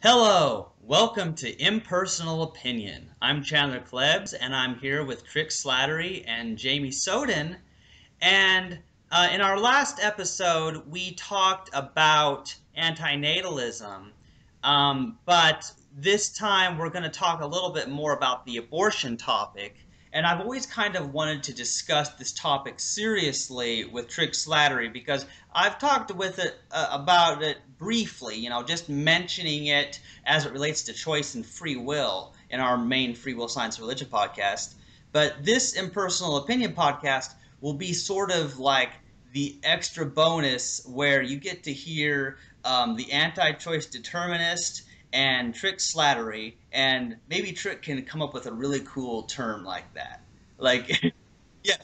Hello, welcome to Impersonal Opinion. I'm Chandler Klebs, and I'm here with Trick Slattery and Jamie Soden. And in our last episode, we talked about antinatalism, but this time we're going to talk a little bit more about the abortion topic. And I've always kind of wanted to discuss this topic seriously with Trick Slattery because I've talked with it about it briefly, just mentioning it as it relates to choice and free will in our main Free Will Science Religion podcast. But this Impersonal Opinion podcast will be sort of like the extra bonus where you get to hear the anti-choice determinist and Trick Slattery, and maybe Trick can come up with a really cool term like that. Like,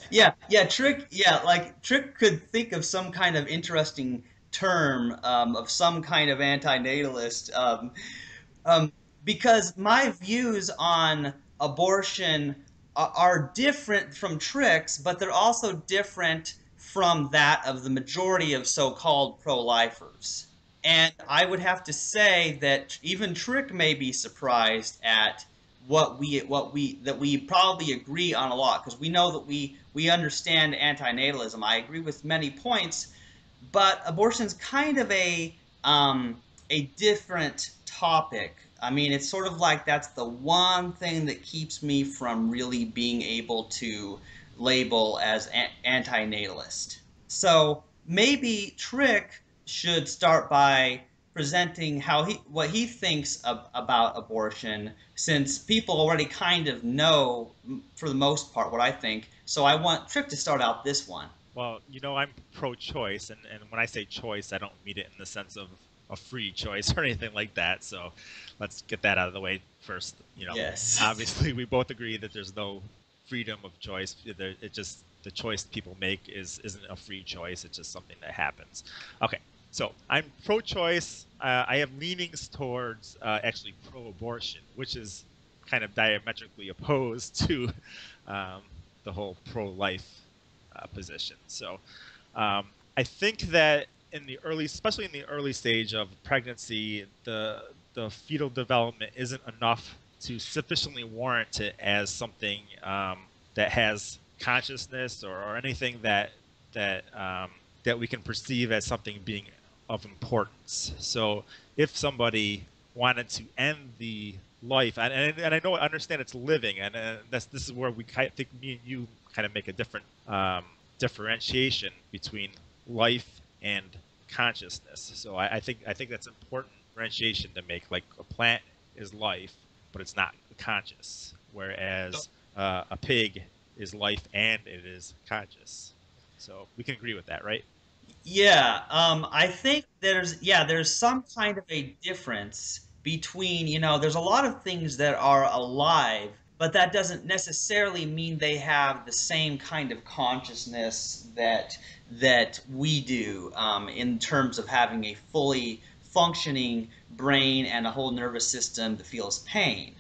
yeah, Trick, like Trick could think of some kind of interesting term of some kind of anti-natalist, um, because my views on abortion are different from Trick's, but they're also different from that of the majority of so-called pro-lifers. And I would have to say that even Trick may be surprised at what we probably agree on a lot, because we know that we understand antinatalism. I agree with many points, but abortion's kind of a different topic. I mean, it's sort of like that's the one thing that keeps me from really being able to label as anti-natalist. So maybe Trick should start by presenting what he thinks about abortion, since people already kind of know for the most part what I think. So I want Trick to start out this one. Well, I'm pro-choice, and when I say choice, I don't mean it in the sense of a free choice or anything like that. So let's get that out of the way first. Yes. Obviously, we both agree that there's no freedom of choice. It just the choice people make isn't a free choice. It's just something that happens. Okay, so I'm pro-choice. I have leanings towards actually pro-abortion, which is kind of diametrically opposed to um, the whole pro-life position. So I think that especially in the early stage of pregnancy, the fetal development isn't enough to sufficiently warrant it as something that has consciousness or anything that we can perceive as something being of importance. So if somebody wanted to end the life, and I understand it's living, and this is where I think me and you kind of make a different differentiation between life and consciousness. So I think that's an important differentiation to make. Like a plant is life, but it's not conscious, whereas a pig is life and it is conscious. So we can agree with that, right? Yeah, I think there's some kind of a difference between, there's a lot of things that are alive, but that doesn't necessarily mean they have the same kind of consciousness that we do, in terms of having a fully functioning brain and a whole nervous system that feels pain.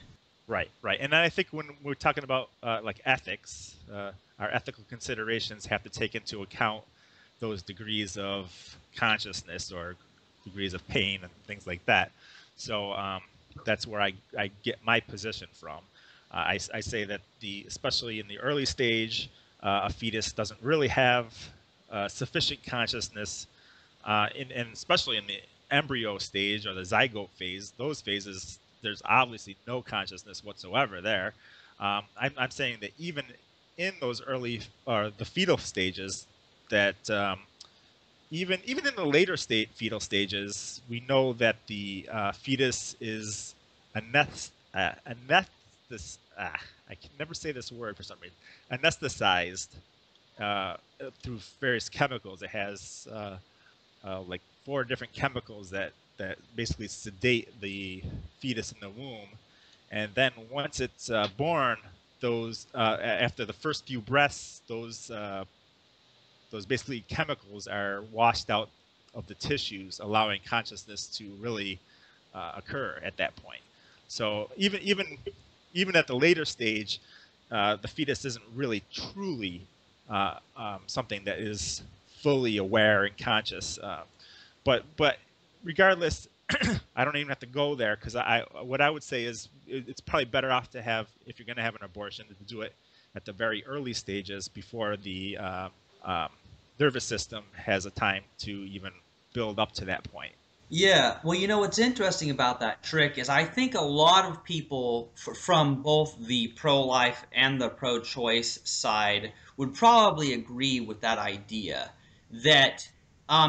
Right, right. And I think when we're talking about like ethics, our ethical considerations have to take into account those degrees of consciousness or degrees of pain and things like that. So that's where I get my position from. I say that especially in the early stage, a fetus doesn't really have sufficient consciousness, and especially in the embryo stage or the zygote phase, those phases, there's obviously no consciousness whatsoever there. I'm saying that even in those early or the fetal stages, that even in the later fetal stages, we know that the fetus is anesthetized. I can never say this word for some reason. Anesthetized uh, through various chemicals. It has like four different chemicals that basically sedate the fetus in the womb, and then once it's born, those after the first few breaths, those basically chemicals are washed out of the tissues, allowing consciousness to really occur at that point. So even at the later stage, the fetus isn't really truly something that is fully aware and conscious. But regardless, I don't even have to go there because what I would say is it's probably better off to have, if you're going to have an abortion, to do it at the very early stages before the um, nervous system has a time to even build up to that point. Yeah, well, what's interesting about that trick is I think a lot of people from both the pro-life and the pro-choice side would probably agree with that idea that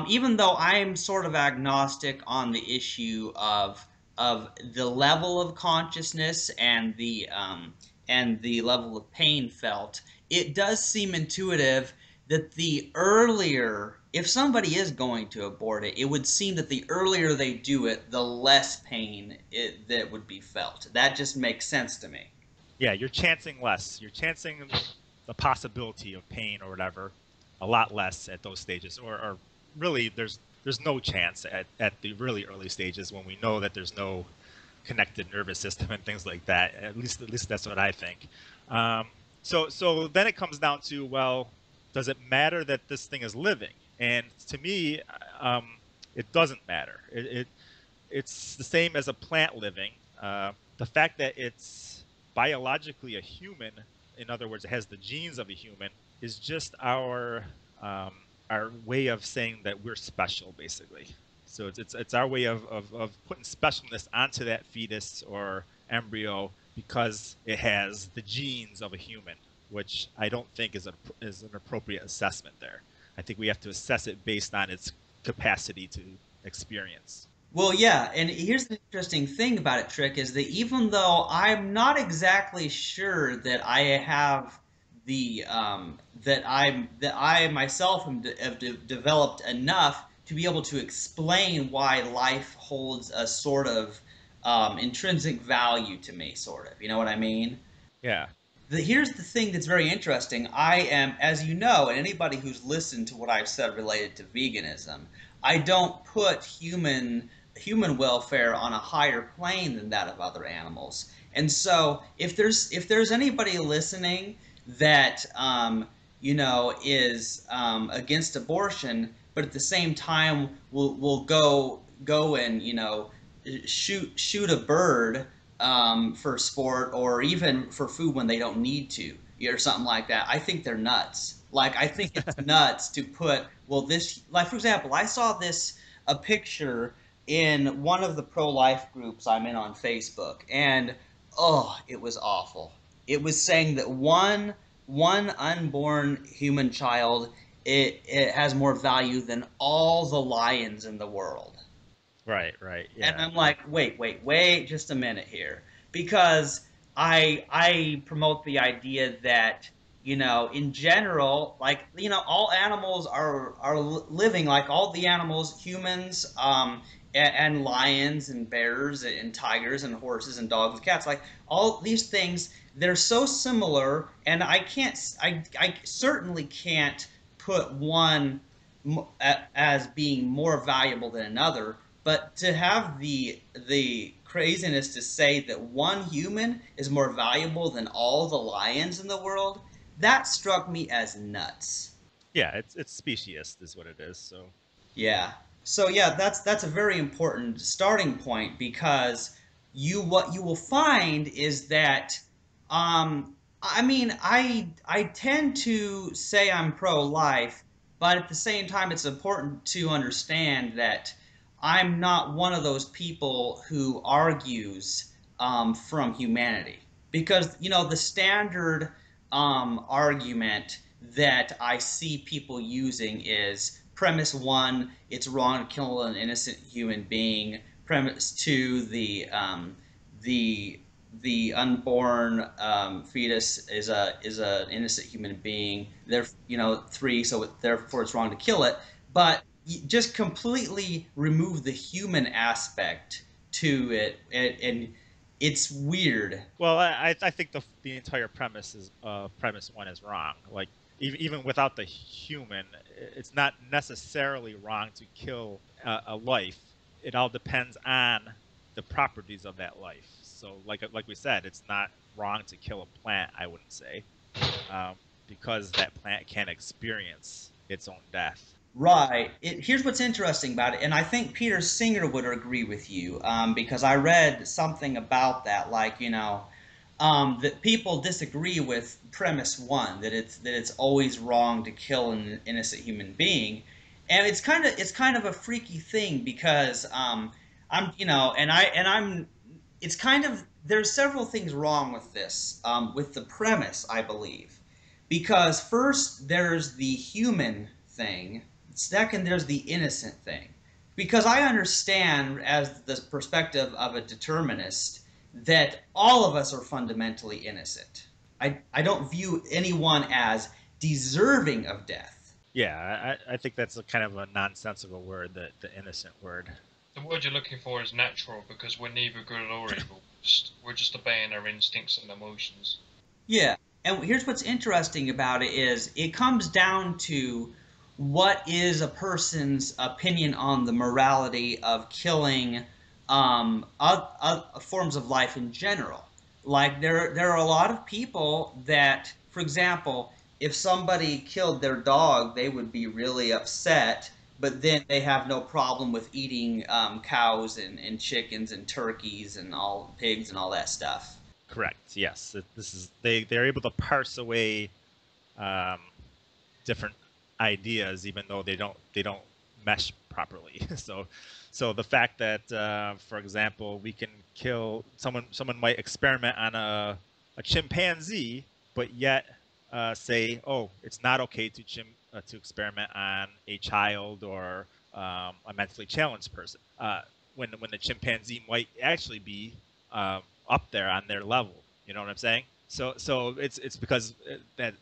even though I'm sort of agnostic on the issue of the level of consciousness and the level of pain felt, it does seem intuitive that the earlier, if somebody is going to abort it, it would seem that the earlier they do it, the less pain that would be felt. That just makes sense to me. Yeah, you're chancing less. You're chancing the possibility of pain or whatever a lot less at those stages, or really there's no chance at the really early stages when we know that there's no connected nervous system and things like that. At least that's what I think. Um, so then it comes down to, well, does it matter that this thing is living? And to me, um, it doesn't matter. It's the same as a plant living. The fact that it's biologically a human, in other words, it has the genes of a human, is just um, our way of saying that we're special, basically. So it's our way of putting specialness onto that fetus or embryo because it has the genes of a human, which I don't think is an appropriate assessment there. I think we have to assess it based on its capacity to experience. Well, yeah, and here's the interesting thing about it, Trick, is that even though I'm not exactly sure that I have that I myself have developed enough to be able to explain why life holds a sort of intrinsic value to me, sort of. You know what I mean? Yeah. Here's the thing that's very interesting. I am, as you know, and anybody who's listened to what I've said related to veganism, I don't put human welfare on a higher plane than that of other animals. And so, if there's anybody listening that is against abortion, but at the same time will go and shoot a bird for sport or even for food when they don't need to or something like that. I think they're nuts. Like I think it's nuts to put this like for example, I saw this a picture in one of the pro-life groups I'm in on Facebook and oh, it was awful. It was saying that one unborn human child it has more value than all the lions in the world. Right. Right. And Yeah. I'm like, wait, just a minute here, because I promote the idea that in general, like all animals are living, like all the animals, humans, and lions and bears and tigers and horses and dogs and cats, like all these things, they're so similar, and I certainly can't put one as being more valuable than another, but to have the craziness to say that one human is more valuable than all the lions in the world, that struck me as nuts. Yeah. It's speciesist is what it is. So Yeah. So yeah, that's a very important starting point because what you will find is that I mean I tend to say I'm pro-life, but at the same time it's important to understand that I'm not one of those people who argues from humanity because the standard argument that I see people using is premise one, it's wrong to kill an innocent human being. Premise two, the the unborn fetus is an innocent human being. There, three, so therefore it's wrong to kill it. But just completely remove the human aspect to it, and it's weird. well, I think the entire premise is premise one is wrong. Like even without the human, it's not necessarily wrong to kill a life. It all depends on the properties of that life. So like we said, it's not wrong to kill a plant. I wouldn't say, um, because that plant can experience its own death. Right. Here's what's interesting about it, and I think Peter Singer would agree with you, because I read something about that, like, that people disagree with premise one, that it's always wrong to kill an innocent human being, and it's kind of a freaky thing because I'm you know and I'm it's kind of there's several things wrong with this, with the premise, I believe, because first there's the human thing. Second, there's the innocent thing. Because I understand, as the perspective of a determinist, that all of us are fundamentally innocent. I don't view anyone as deserving of death. Yeah, I think that's a kind of a nonsensical word, the innocent word. The word you're looking for is natural because we're neither good or evil. We're just obeying our instincts and emotions. Yeah. And here's what's interesting about it is it comes down to what is a person's opinion on the morality of killing, forms of life in general. Like there are a lot of people that, for example, if somebody killed their dog, they would be really upset, but then they have no problem with eating cows and chickens and turkeys and all pigs and all that stuff. Correct. Yes. This is they're able to parse away um, different ideas, even though they don't mesh properly. So the fact that, for example, we can kill someone might experiment on a chimpanzee, but yet say, oh, it's not okay to experiment on a child or a mentally challenged person. When the chimpanzee might actually be up there on their level. You know what I'm saying? So it's because that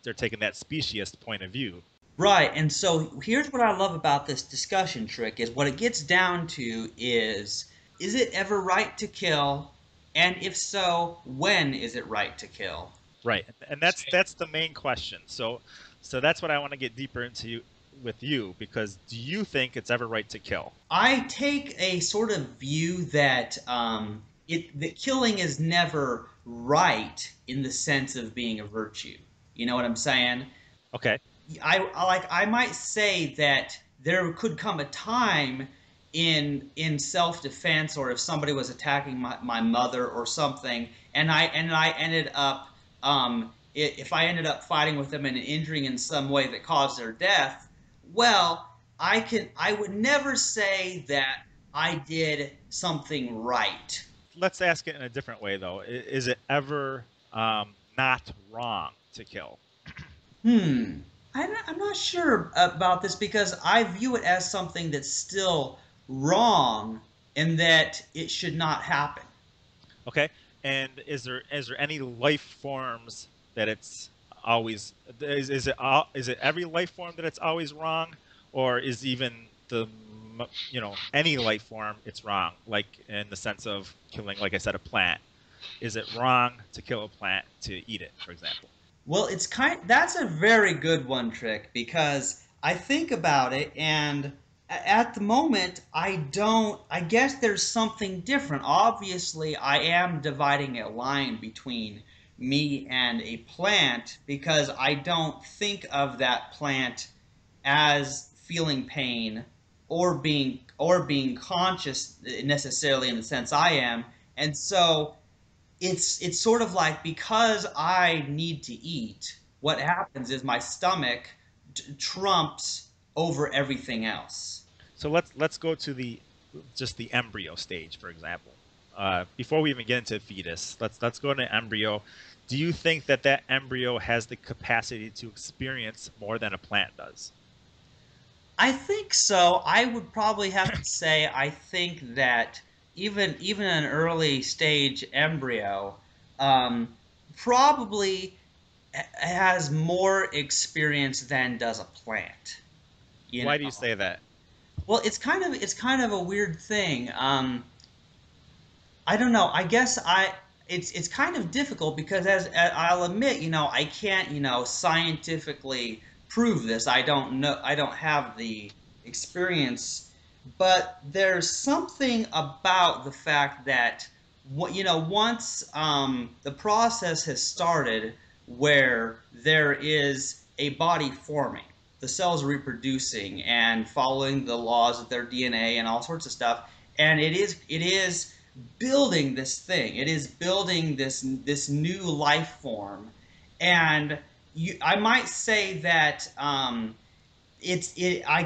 they're taking that speciesist point of view. Right, and so here's what I love about this discussion trick is what it gets down to is it ever right to kill? And if so, when is it right to kill? Right, and that's the main question. So that's what I want to get deeper into with you, because do you think it's ever right to kill? I take a sort of view that that killing is never right in the sense of being a virtue. You know what I'm saying? Okay. I might say that there could come a time in self defense, or if somebody was attacking my mother or something, and I ended up if I ended up fighting with them and injuring in some way that caused their death, well, I would never say that I did something right. Let's ask it in a different way, though. Is it ever not wrong to kill? Hmm. I'm not sure about this because I view it as something that's still wrong and that it should not happen. Okay. And is there any life forms that it's always is it every life form that it's always wrong, or is even any life form it's wrong, like in the sense of killing, like I said, a plant? Is it wrong to kill a plant to eat it, for example? Well, that's a very good one, Trick, because I think about it and at the moment I guess there's something different. Obviously, I am dividing a line between me and a plant because I don't think of that plant as feeling pain or being conscious necessarily in the sense I am. And so it's sort of like because I need to eat, what happens is my stomach trumps over everything else. So let's go to the just the embryo stage, for example. Before we even get into fetus, let's go to embryo. Do you think that that embryo has the capacity to experience more than a plant does? I think so. I would probably have to say I think that even an early stage embryo probably has more experience than does a plant. You Why do you know. say that? Well, it's kind of a weird thing. I don't know. I guess it's kind of difficult because as I'll admit, I can't, scientifically prove this. I don't have the experience, but there's something about the fact that once the process has started where there is a body forming. the cells are reproducing and following the laws of their DNA and all sorts of stuff. And it is building this thing. It is building this new life form. And I might say that I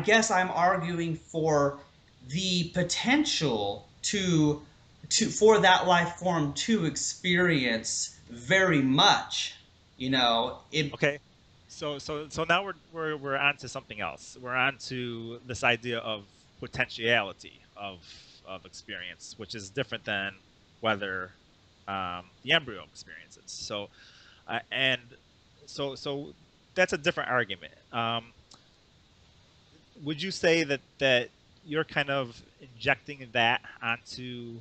guess I'm arguing for the potential to for that life form to experience very much. It. Okay. So now we're on to something else. We're on to this idea of potentiality of experience, which is different than whether the embryo experiences. And so that's a different argument. Would you say that you're kind of injecting that onto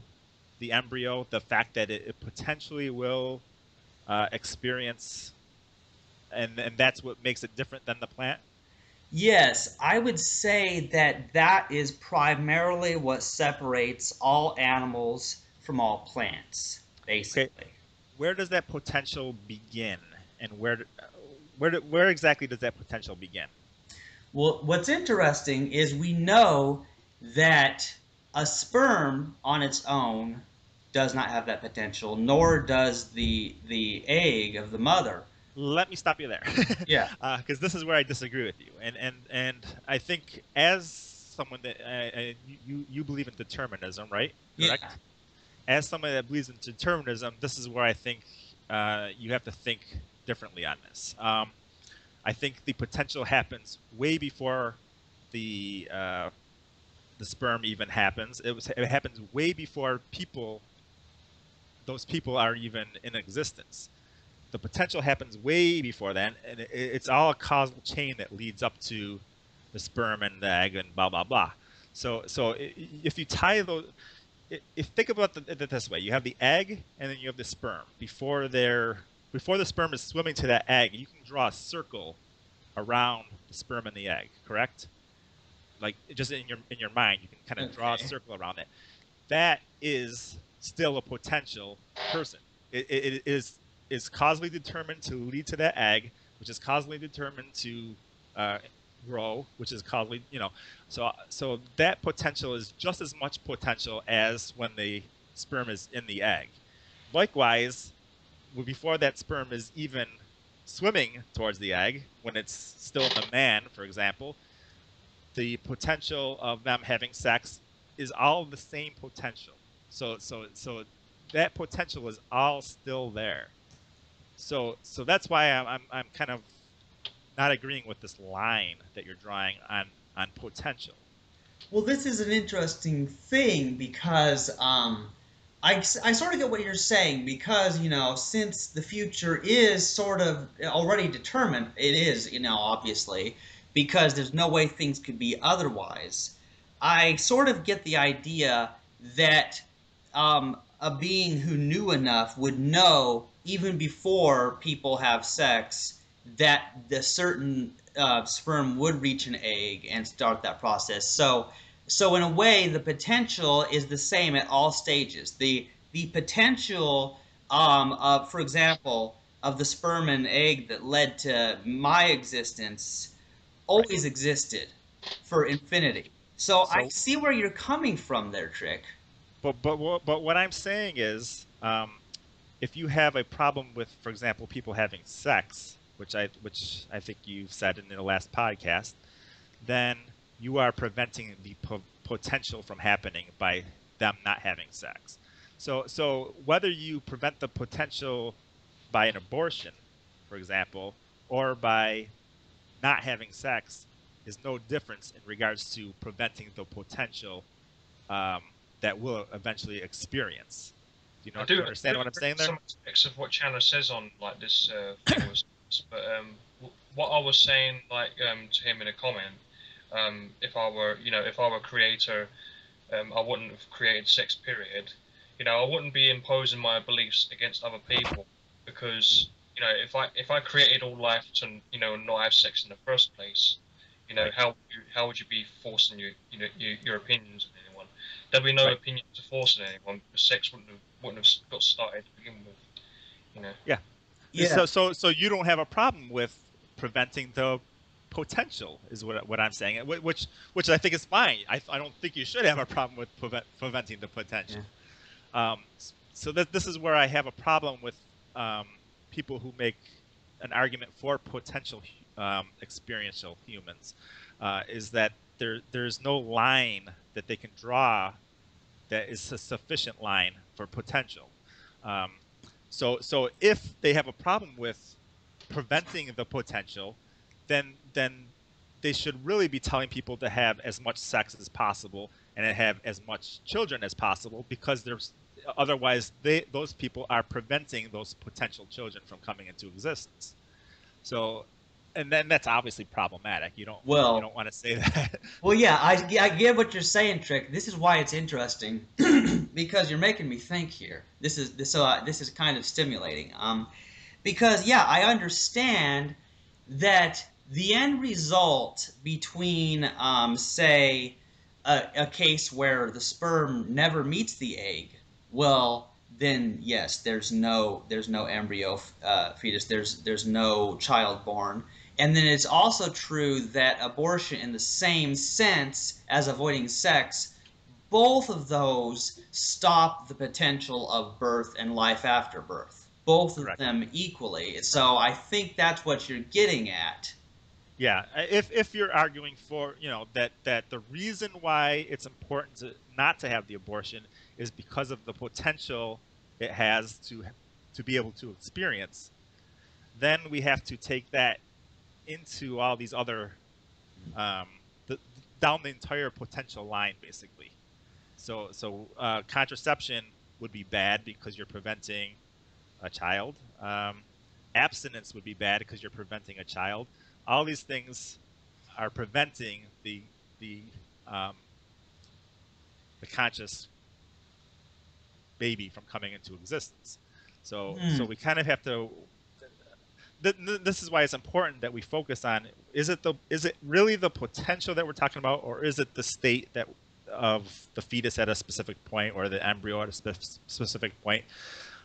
the embryo, the fact that it potentially will experience, and that's what makes it different than the plant? Yes, I would say that that is primarily what separates all animals from all plants, Okay, basically. where does that potential begin, and where exactly does that potential begin? Well, what's interesting is we know that a sperm on its own does not have that potential, nor does the egg of the mother. Let me stop you there, Yeah. because this is where I disagree with you, and I think as someone that you believe in determinism, right? Yeah. Correct. As someone that believes in determinism, this is where I think you have to think differently on this. I think the potential happens way before the uh, the sperm even happens. It happens way before those people are even in existence. The potential happens way before then, and it's all a causal chain that leads up to the sperm and the egg and blah blah blah. So if you tie those, if think about it this way, you have the egg and then you have the sperm. Before the sperm is swimming to that egg, you can draw a circle around the sperm and the egg, correct? Like just in your mind, you can kind of draw a Okay. circle around it. That is still a potential person. It is causally determined to lead to that egg, which is causally determined to uh, grow, which is causally, so that potential is just as much potential as when the sperm is in the egg. Likewise, before that sperm is even swimming towards the egg, when it's still in the man, for example, the potential of them having sex is all the same potential. So that potential is all still there. So that's why I'm kind of not agreeing with this line that you're drawing on potential. Well, this is an interesting thing because I sort of get what you're saying because, since the future is sort of already determined, it is, obviously, because there's no way things could be otherwise. I sort of get the idea that a being who knew enough would know even before people have sex that the certain sperm would reach an egg and start that process. So in a way, the potential is the same at all stages. The potential of, for example, of the sperm and egg that led to my existence Right. always existed for infinity. So I So, see where you're coming from there, Trick. but what I'm saying is, if you have a problem with, for example, people having sex, which I think you said in the last podcast, then you are preventing the potential from happening by them not having sex. So whether you prevent the potential by an abortion, for example, or by not having sex, is no difference in regards to preventing the potential um, that we'll eventually experience. I Do do, you I understand do what I'm agree saying with there? some aspects of what Chandler says on like this thing was, but what I was saying like to him in a comment, if I were if I were creator, I wouldn't have created sex. Period. I wouldn't be imposing my beliefs against other people because if I created all life to not have sex in the first place, Right, how would you be forcing your opinions on anyone? There'd be no right, opinion to force on anyone because sex wouldn't have got started to begin with. You know. yeah. Yeah. So you don't have a problem with preventing the potential is what I'm saying, which I think is fine. I don't think you should have a problem with preventing the potential. So this is where I have a problem with people who make an argument for potential experiential humans, is that there's no line that they can draw that is a sufficient line for potential. Um, so if they have a problem with preventing the potential, then they should really be telling people to have as much sex as possible and to have as much children as possible, because there's otherwise those people are preventing those potential children from coming into existence. So, and then that's obviously problematic. You Well, don't want to say that. well, yeah, I get what you're saying, Trick. This is why it's interesting because you're making me think here. This is kind of stimulating. Because yeah, I understand that the end result between, say, a case where the sperm never meets the egg, well, then yes, there's no embryo fetus, there's no child born. And then it's also true that abortion, in the same sense as avoiding sex, both of those stop the potential of birth and life after birth. Both of Correct. them equally. So I think that's what you're getting at. Yeah, if you're arguing for, that the reason why it's important not to have the abortion is because of the potential it has to be able to experience, then we have to take that into all these other, um, the, down the entire potential line, basically. So contraception would be bad because you're preventing a child. Abstinence would be bad because you're preventing a child. All these things are preventing the um, the conscious baby from coming into existence. So Hmm. we kind of have to. This is why it's important that we focus on: is it really the potential that we're talking about, or is it the state that of the fetus at a specific point, or the embryo at a specific point?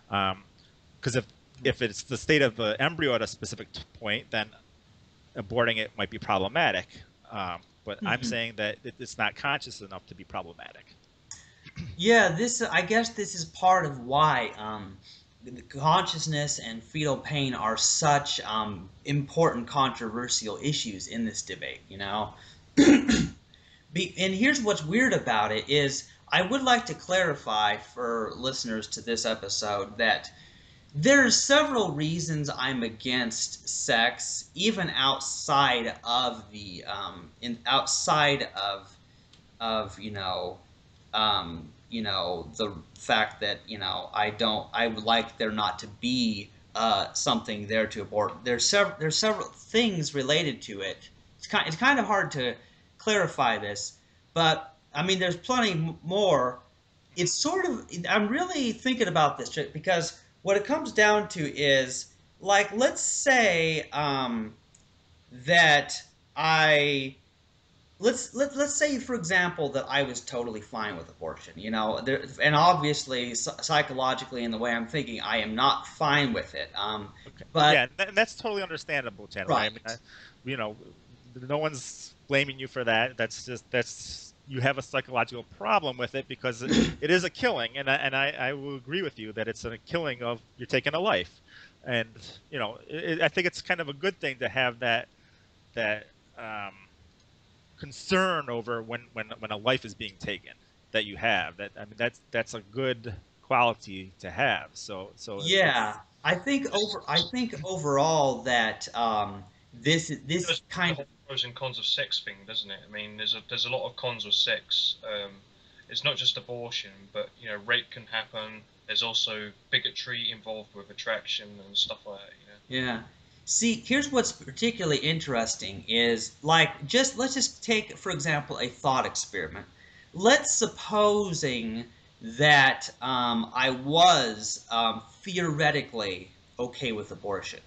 Because if it's the state of the embryo at a specific point, then aborting it might be problematic. But I'm Hmm. saying that it's not conscious enough to be problematic. Yeah, I guess this is part of why the consciousness and fetal pain are such important controversial issues in this debate, you know? And here's what's weird about it is I would like to clarify for listeners to this episode that there's several reasons I'm against sex, even outside of the outside of the fact that I would like there not to be something there to abort. There's several things related to it. It's kind of hard to clarify this, but I mean there's plenty more. It's sort of I'm really thinking about this Trick, because what it comes down to is, like, let's say that I let's say, for example, that I was totally fine with abortion, and obviously psychologically, in the way I'm thinking, I am not fine with it. Okay. But Yeah, and that's totally understandable, Chandler. I mean, right, you know, no one's blaming you for that. That's you have a psychological problem with it because it is a killing, and I will agree with you that it's a killing of you're taking a life, and I think it's kind of a good thing to have that um, concern over when a life is being taken that you have. That, I mean, that's a good quality to have. So yeah, it's I think overall that this Goes back to the kind whole pros and cons of sex thing, doesn't it? I mean, there's a lot of cons with sex. It's not just abortion, but rape can happen. There's also bigotry involved with attraction and stuff like that. Yeah. See, here's what's particularly interesting is, like, let's just take, for example, a thought experiment. Let's supposing that I was theoretically okay with abortion.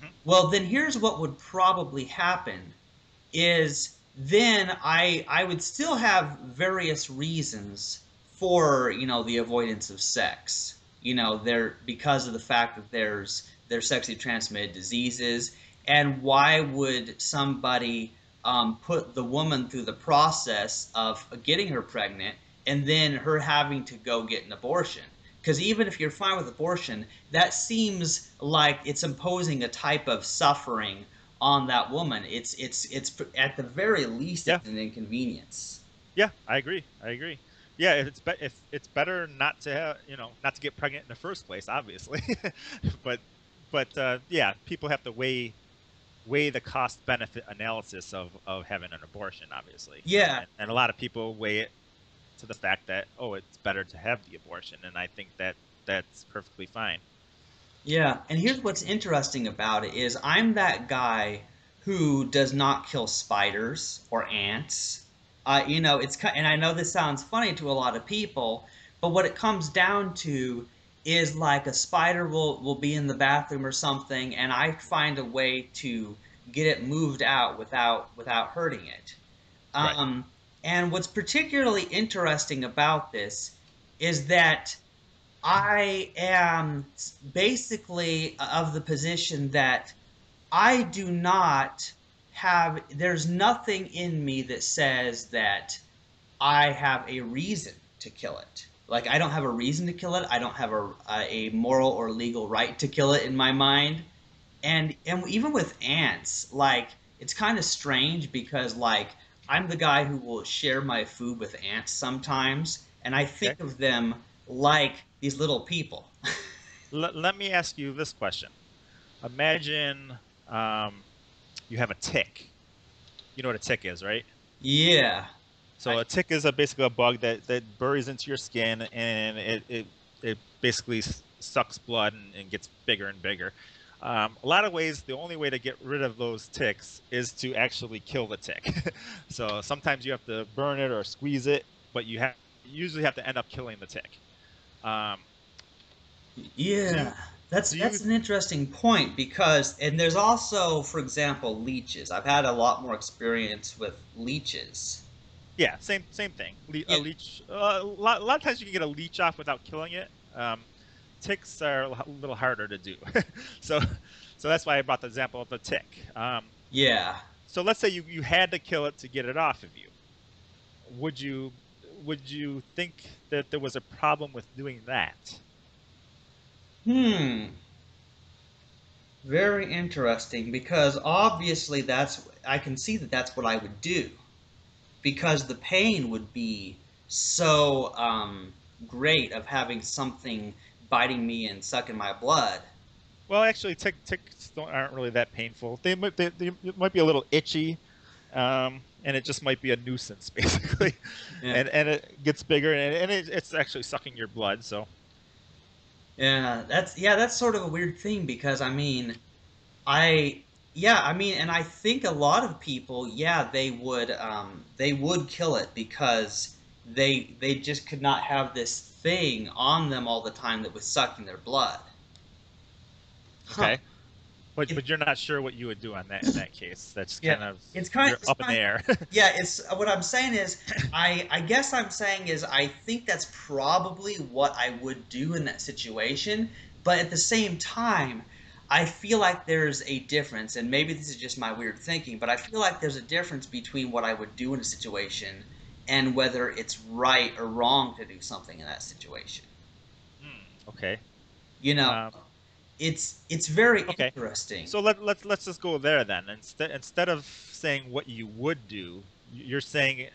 Mhm. Well, then here's what would probably happen is then I would still have various reasons for the avoidance of sex. There, because of the fact that there's sexually transmitted diseases, And why would somebody put the woman through the process of getting her pregnant and then her having to go get an abortion? Because even if you're fine with abortion, that seems like it's imposing a type of suffering on that woman. It's at the very least Yeah. it's an inconvenience. Yeah, I agree. I agree. Yeah, if it's better not to have, not to get pregnant in the first place, obviously. but yeah, people have to weigh the cost benefit analysis of having an abortion, obviously. Yeah, And a lot of people weigh it to the fact that, oh, it's better to have the abortion, and I think that that's perfectly fine. yeah, and here's what's interesting about it is I'm that guy who does not kill spiders or ants. And I know this sounds funny to a lot of people, but what it comes down to is like a spider will be in the bathroom or something, and I find a way to get it moved out without hurting it. Right. Um, and what's particularly interesting about this is that I am basically of the position that I do not there's nothing in me that says that I have a reason to kill it. Like, I don't have a reason to kill it. I don't have a moral or legal right to kill it in my mind. And even with ants, like, it's kind of strange because, like, I'm the guy who will share my food with ants sometimes, and I Okay. think of them like these little people. Let me ask you this question. Imagine you have a tick. You know what a tick is, right? Yeah. So I, a tick is basically a bug that buries into your skin, and it basically sucks blood and gets bigger and bigger. A lot of ways, the only way to get rid of those ticks is to actually kill the tick. So sometimes you have to burn it or squeeze it, but you usually have to end up killing the tick. Um, do you yeah. That's do you that's an interesting point because and there's also, for example, leeches. I've had a lot more experience with leeches. Yeah, same thing. A Yeah. leech. A lot of times you can get a leech off without killing it. Ticks are a little harder to do. so so that's why I brought the example of the tick. Yeah. So let's say you had to kill it to get it off of you. Would you would you think that there was a problem with doing that? Hmm. Very interesting because obviously I can see that that's what I would do because the pain would be so great of having something biting me and sucking my blood. Well, actually, ticks aren't really that painful. They might be a little itchy, and it just might be a nuisance, basically. Yeah. And it gets bigger, and it's actually sucking your blood. So That's sort of a weird thing because I mean, I yeah, I mean, and I think a lot of people, yeah, they would kill it because they just could not have this thing on them all the time that was sucking their blood. Huh. okay, but It, you're not sure what you would do on that in that case. That's yeah, kind of you're it's up in the kind air. yeah, it's what I'm saying is I guess I'm saying is I think that's probably what I would do in that situation, but at the same time, I feel like there's a difference, and maybe this is just my weird thinking, but I feel like there's a difference between what I would do in a situation and whether it's right or wrong to do something in that situation. Okay. You know, Um, it's very okay. interesting. So let's just go there then. Instead of saying what you would do, you're saying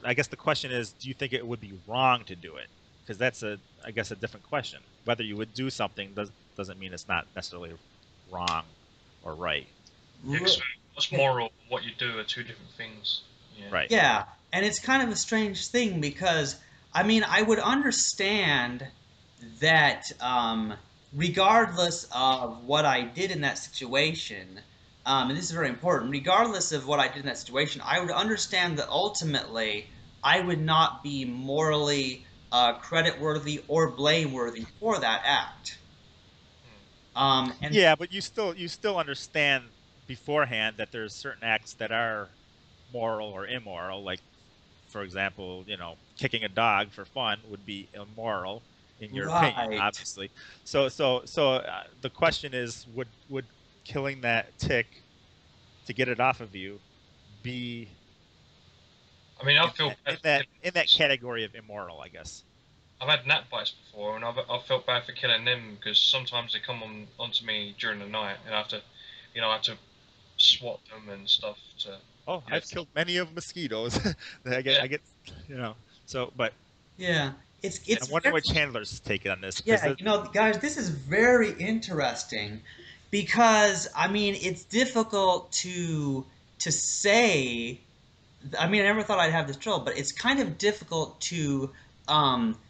I guess the question is, do you think it would be wrong to do it? Because that's I guess, a different question. Whether you would do something doesn't mean it's not necessarily wrong or right. Yeah, R- 'cause what's moral and what you do are two different things. Yeah. Right. Yeah, and it's kind of a strange thing because I mean I would understand that regardless of what I did in that situation, and this is very important, regardless of what I did in that situation, I would understand that ultimately I would not be morally creditworthy or blameworthy for that act. And Yeah, but you still understand beforehand that there's certain acts that are moral or immoral. Like, for example, kicking a dog for fun would be immoral in your opinion, right, obviously. So the question is, would killing that tick to get it off of you be I mean, I feel bad for killing in that category of immoral, I guess? I've had gnat bites before, and I've felt bad for killing them because sometimes they come onto me during the night, and I have to swat them and stuff to. Oh, Yeah, I've killed many of mosquitoes. yeah, I get, so, but Yeah, I it's wonder very, what Chandler's taking on this because yeah, guys, this is very interesting because I mean, it's difficult to say. I mean, I never thought I'd have this trouble, but it's kind of difficult to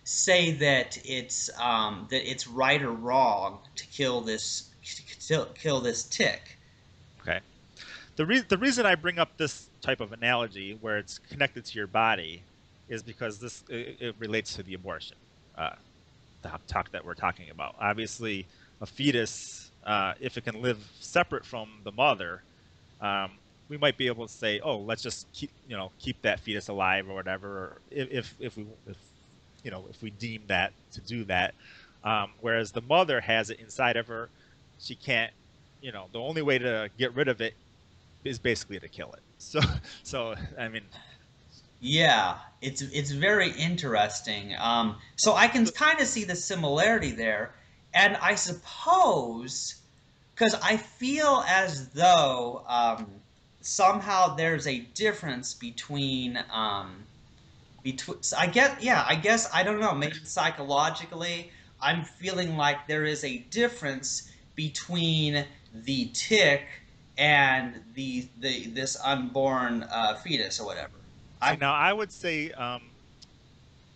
say that it's right or wrong to kill this tick. okay. The reason I bring up this type of analogy where it's connected to your body is because it relates to the abortion uh, talk that we're talking about. Obviously, a fetus, if it can live separate from the mother, um, we might be able to say, oh, let's just keep that fetus alive or whatever, or if we deem that to do that. Whereas the mother has it inside of her, she can't. The only way to get rid of it is basically to kill it. So I mean, Yeah, it's very interesting. So I can kind of see the similarity there, and I suppose because I feel as though somehow there's a difference between I guess I don't know, maybe psychologically I'm feeling like there is a difference between the tick and the this unborn fetus or whatever. see I now I would say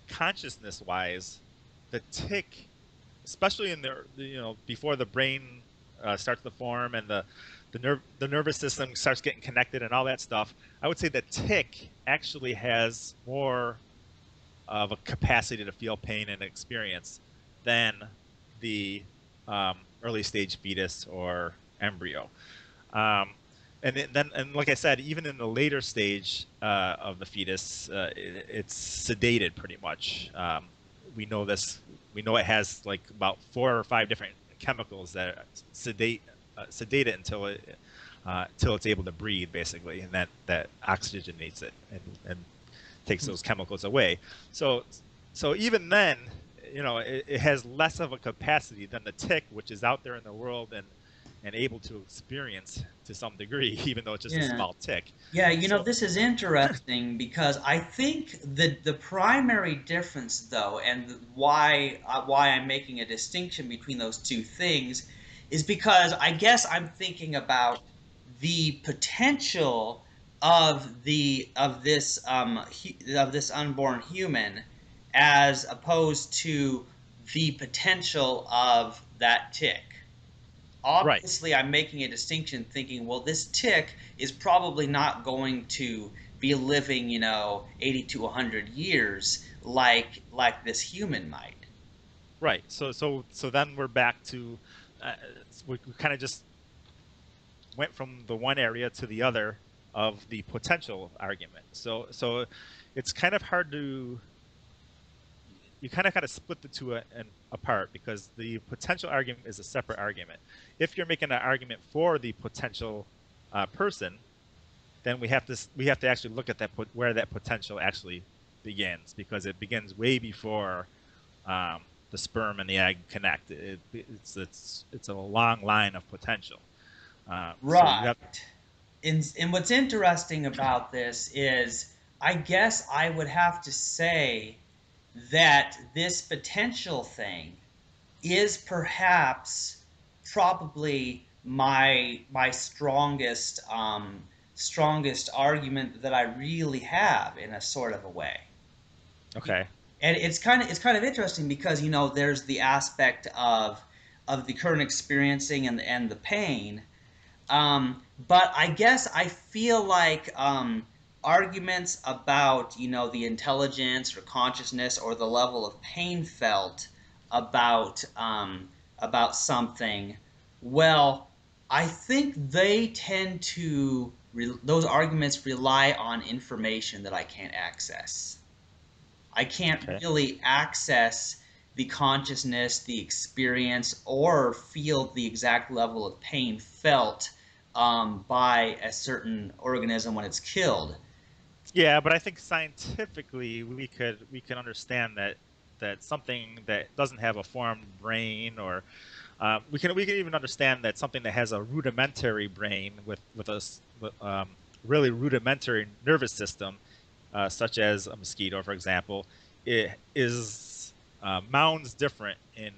consciousness wise, the tick, especially in before the brain starts to form and the nervous system starts getting connected and all that stuff, I would say the tick actually has more of a capacity to feel pain and experience than the early stage fetus or embryo. Um, and like I said, even in the later stage of the fetus, it's sedated pretty much. We know this. We know it has like about 4 or 5 different chemicals that sedate it until it's able to breathe, basically, and that oxygenates it and takes those chemicals away. So so even then, it has less of a capacity than the tick, which is out there in the world and able to experience to some degree, even though it's just a yeah. small tick. Yeah, So this is interesting because I think the primary difference, though, and why I'm making a distinction between those two things, is because I guess I'm thinking about the potential of this unborn human as opposed to the potential of that tick. right, Obviously I'm making a distinction thinking, well, this tick is probably not going to be living, 80 to 100 years like this human might. right. So then we're back to uh, we kind of just went from the one area to the other of the potential argument. So it's kind of hard to you kind of got to split the two apart because the potential argument is a separate argument. If you're making an argument for the potential person, then we have to actually look at where that potential actually begins, because it begins way before the sperm and the egg connect. It's a long line of potential. So you Right. have And what's interesting about this is I guess I would have to say that this potential thing is perhaps probably my strongest argument that I really have in a sort of a way. okay, And it's kind of interesting because there's the aspect of the current experiencing and the pain. But I guess I feel like arguments about the intelligence or consciousness or the level of pain felt about something. Well, I think they tend to those arguments rely on information that I can't access. I can't okay, really access the consciousness, the experience, or feel the exact level of pain felt by a certain organism when it's killed. Yeah, but I think scientifically we can understand that something that doesn't have a formed brain, or we can even understand that something that has a rudimentary brain with really rudimentary nervous system, such as a mosquito, for example, it is mounds different in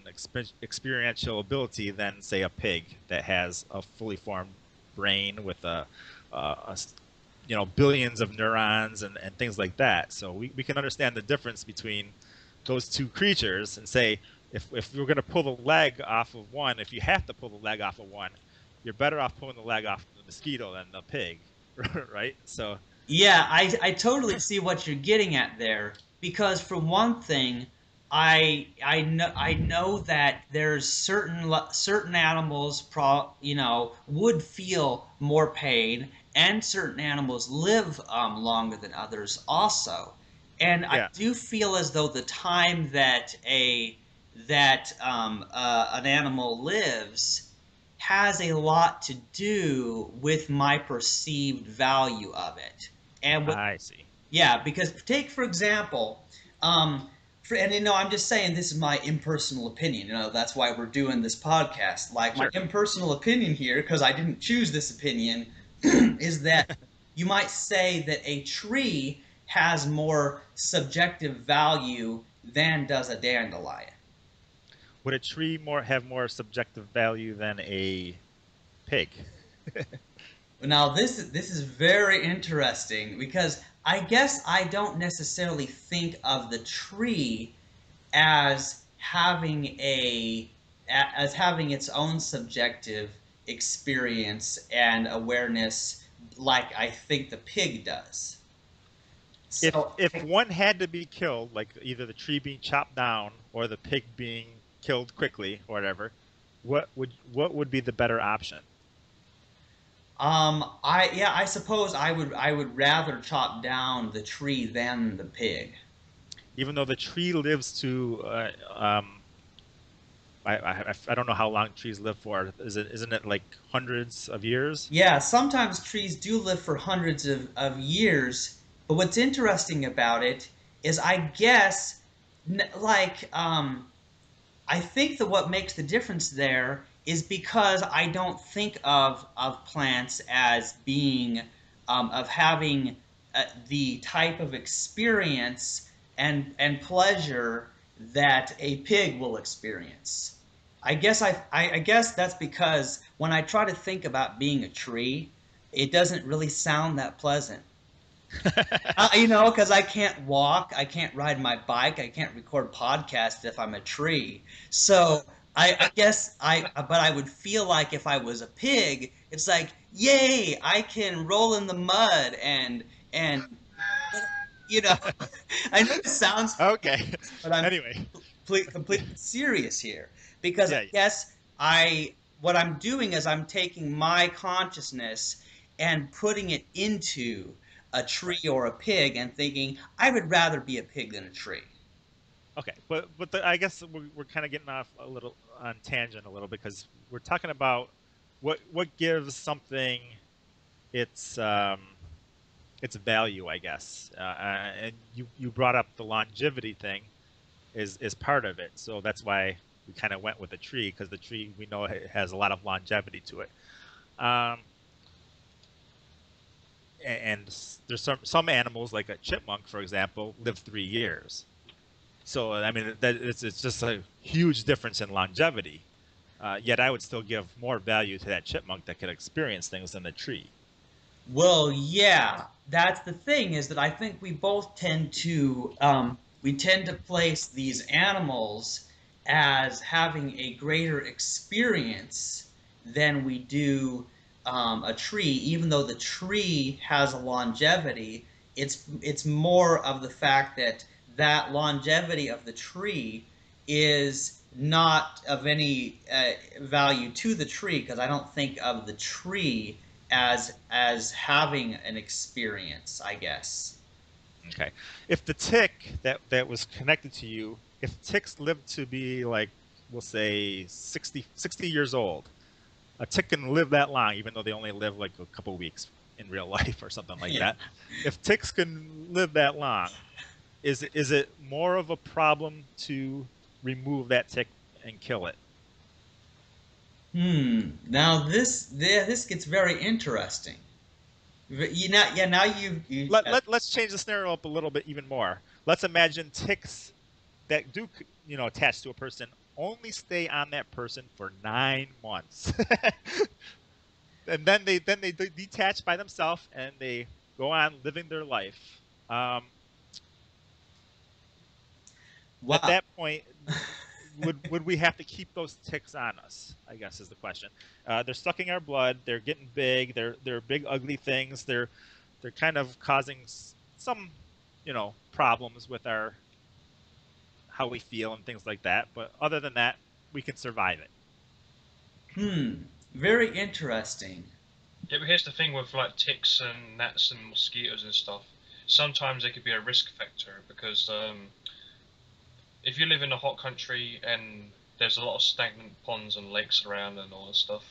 experiential ability than, say, a pig that has a fully formed brain with a billions of neurons and things like that. So we can understand the difference between those two creatures and say, if you're going to pull the leg off of one, if you have to pull the leg off of one, you're better off pulling the leg off the mosquito than the pig, right? So Yeah, I totally see what you're getting at there because for one thing, I know that there's certain animals would feel more pain, and certain animals live longer than others also. And I yeah, do feel as though the time that an animal lives has a lot to do with my perceived value of it. And with I see. yeah, because take for example, and I'm just saying this is my impersonal opinion. That's why we're doing this podcast. Like my Sure. impersonal opinion here, because I didn't choose this opinion, is that you might say that a tree has more subjective value than does a dandelion. Would a tree have more subjective value than a pig? Now this is very interesting because I guess I don't necessarily think of the tree as as having its own subjective experience and awareness like I think the pig does. So If one had to be killed, like either the tree being chopped down or the pig being killed quickly or whatever, what would be the better option? I suppose I would rather chop down the tree than the pig. Even though the tree lives to I don't know how long trees live for. Isn't it like hundreds of years? Yeah, sometimes trees do live for hundreds of years, but what's interesting about it is I guess I think that what makes the difference there is because I don't think of plants as being of having the type of experience and pleasure that a pig will experience. I guess that's because when I try to think about being a tree, it doesn't really sound that pleasant. Because I can't walk, I can't ride my bike, I can't record podcasts if I'm a tree. So I guess but I would feel like if I was a pig, it's like, yay, I can roll in the mud and you know, I know it sounds, Okay. but I'm Anyway, completely serious here because I yeah. guess what I'm doing is I'm taking my consciousness and putting it into a tree Right. or a pig and thinking I would rather be a pig than a tree. Okay, I guess we're kind of getting off a little on tangent a little because we're talking about what gives something its its value, I guess. And you brought up the longevity thing is part of it, so that's why we kind of went with the tree because the tree we know has a lot of longevity to it. Um, and there's some animals like a chipmunk, for example, live 3 years. So I mean that it's just a huge difference in longevity. Yet I would still give more value to that chipmunk that could experience things than the tree. Well, yeah, that's the thing is that I think we tend to place these animals as having a greater experience than we do a tree, even though the tree has a longevity. It's more of the fact that that longevity of the tree is not of any value to the tree because I don't think of the tree as having an experience, I guess. Okay, if the tick that was connected to you if ticks live to be like, we'll say 60 years old, a tick can live that long, even though they only live like a couple weeks in real life or something like Yeah. that. If ticks can live that long, is it more of a problem to remove that tick and kill it? Now this gets very interesting. Now you Let's change the scenario up a little bit even more. Let's imagine ticks that do attach to a person only stay on that person for 9 months, and then they detach by themselves and they go on living their life. At wow. that point, would we have to keep those ticks on us? I guess is the question. They're sucking our blood. They're getting big. They're big ugly things. They're kind of causing some problems with our how we feel and things like that. But other than that, we can survive it. Very interesting. Yeah, but here's the thing with like ticks and gnats and mosquitoes and stuff. Sometimes they could be a risk factor because if you live in a hot country and there's a lot of stagnant ponds and lakes around and all that stuff,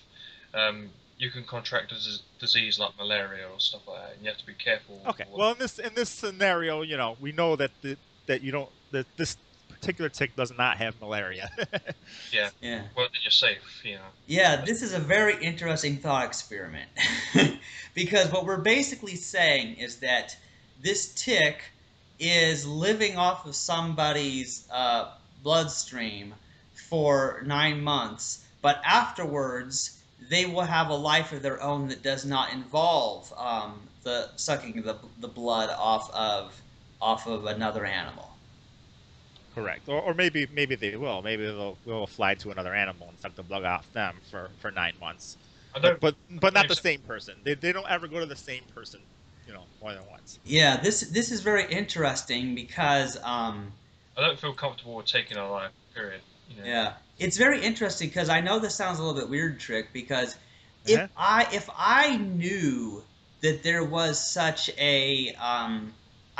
you can contract a disease like malaria or stuff like that, and you have to be careful. Okay. Well, in this scenario, we know that that you don't that this particular tick does not have malaria. Yeah, Yeah. well then you're safe. Yeah, this is a very interesting thought experiment. Because what we're basically saying is that this tick is living off of somebody's bloodstream for 9 months, but afterwards they will have a life of their own that does not involve the sucking the blood off of another animal. Correct. Or maybe they will. Maybe they'll fly to another animal and suck the blood off them for 9 months. I But don't. but I but don't not the even, same person. They don't ever go to the same person, more than once. Yeah, this is very interesting because I don't feel comfortable with taking a life. Period. yeah, it's very interesting because I know this sounds a little bit weird, Trick, because if Uh-huh. I knew that there was such a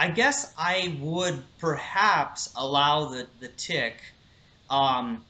I guess I would perhaps allow the tick um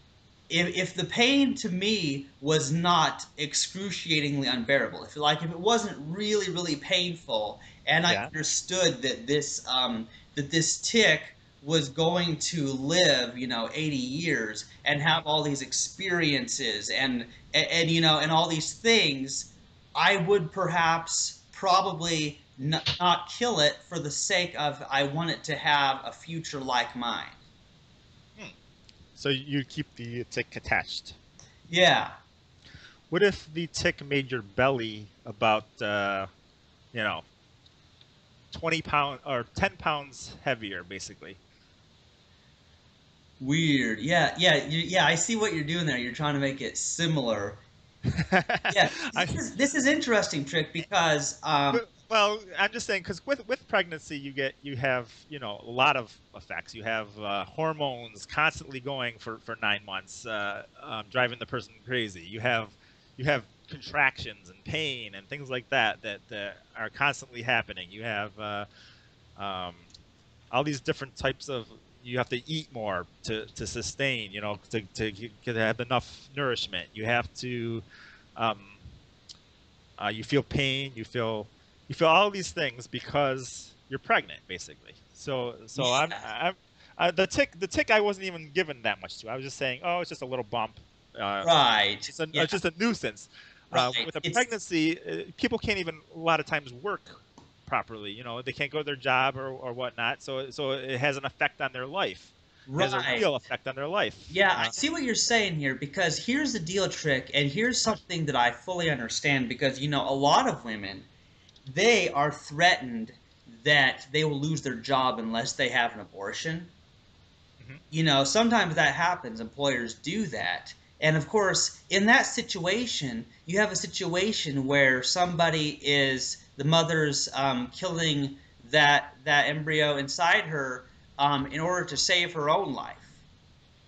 if the pain to me was not excruciatingly unbearable, if it wasn't really painful, and I Yeah. understood that this tick was going to live 80 years and Hmm. have all these experiences and all these things, I would perhaps probably not kill it for the sake of I want it to have a future like mine. Hmm. So you keep the tick attached. Yeah. What if the tick made your belly about you know 20 pound or 10 pounds heavier, basically? Weird. Yeah. I see what you're doing there. You're trying to make it similar. Yeah, I, this is interesting, Trick, because well, I'm just saying because with pregnancy, you have a lot of effects. You have hormones constantly going for 9 months, driving the person crazy. You have contractions and pain and things like that are constantly happening. You have um, all these different types of. You have to eat more to sustain. To have enough nourishment. You have to um, you feel pain. You feel all these things because you're pregnant, basically. So yeah, the tick I wasn't even given that much to. I was just saying, oh, it's just a little bump. right. Yeah, It's just a nunuisance. right. With a It's pregnancy, people can't even a lot of times work properly. They can't go to their job or whatnot. So it has an effect on their life. It has a right. real effect on their life. Yeah, I see what you're saying here because here's the deal, Trick, and here's something that I fully understand because a lot of women, they are threatened that they will lose their job unless they have an abortion. Mhm. Sometimes that happens. Employers do that. And of course, in that situation, you have a situation where the mother's killing that embryo inside her in order to save her own life.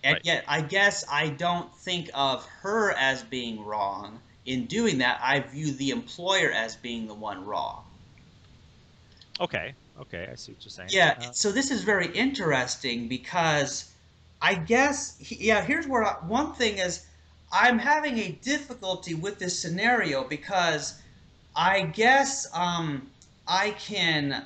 And Right. yet, I guess I don't think of her as being wrong in doing that. I view the employer as being the one wrong. Okay. Okay. I see what you're saying. Yeah, so this is very interesting because I guess, yeah, here's where one thing is I'm having a difficulty with this scenario because I guess I can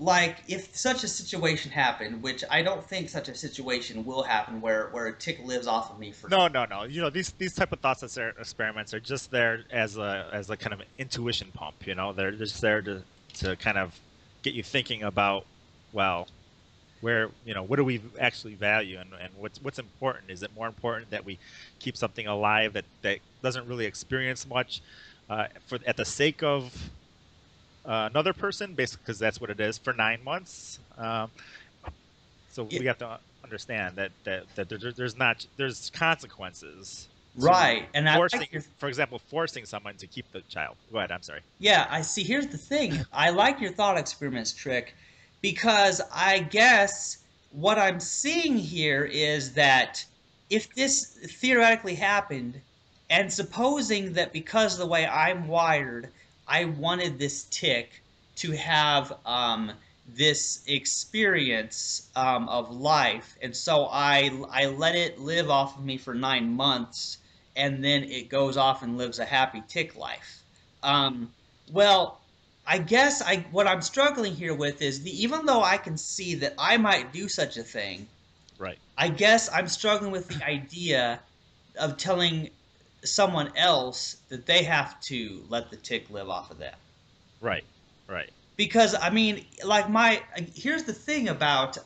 like if such a situation happened, which I don't think such a situation will happen where a tick lives off of me for No, no, no. You know, these type of thoughts experiments are just there as a kind of intuition pump. You know, they're just there to kind of get you thinking about, well, where, you know, what do we actually value, and what's important? Is it more important that we keep something alive that doesn't really experience much for at the sake of another person, basically, because that's what it is for 9 months. So yeah, we have to understand there's consequences to right. And I forcing, like your for example, forcing someone to keep the child. Go ahead. I'm sorry. Yeah, I see. Here's the thing. I like your thought experiments trick because I guess what I'm seeing here is that if this theoretically happened, and supposing that because of the way I'm wired, I wanted this tick to have this experience of life, and so I let it live off of me for 9 months, and then it goes off and lives a happy tick life. Um, well, I guess what I'm struggling here with is even though I can see that I might do such a thing, Right. I guess I'm struggling with the idea of telling someone else that they have to let the tick live off of them. Right. Right. Because I mean, like my here's the thing about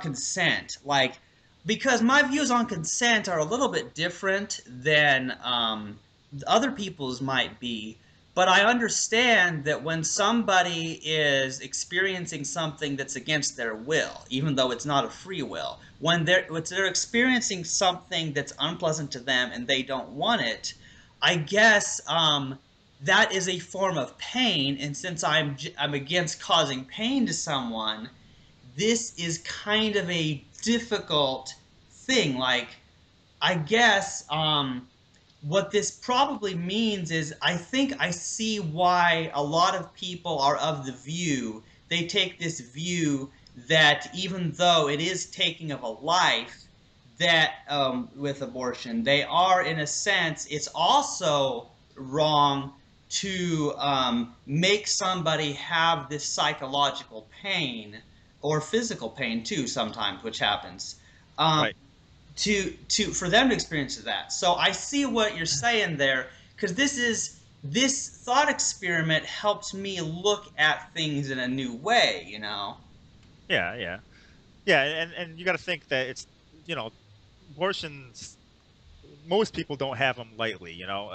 consent, like because my views on consent are a little bit different than other people's might be, but I understand that when somebody is experiencing something that's against their will, even though it's not a free will, when they're experiencing something that's unpleasant to them and they don't want it, I guess that is a form of pain, and since I'm against causing pain to someone, this is kind of a difficult thing. Like, I guess what this probably means is I think I see why a lot of people are of the view, they take this view that even though it is taking of a life, that with abortion, they are in a sense, it's also wrong to make somebody have this psychological pain or physical pain too sometimes, which happens. Um, Right. to for them to experience that. So I see what you're saying there because this thought experiment helps me look at things in a new way, you know. Yeah. Yeah. Yeah. And you got to think that it's, you know, abortions. Most people don't have them lightly. You know,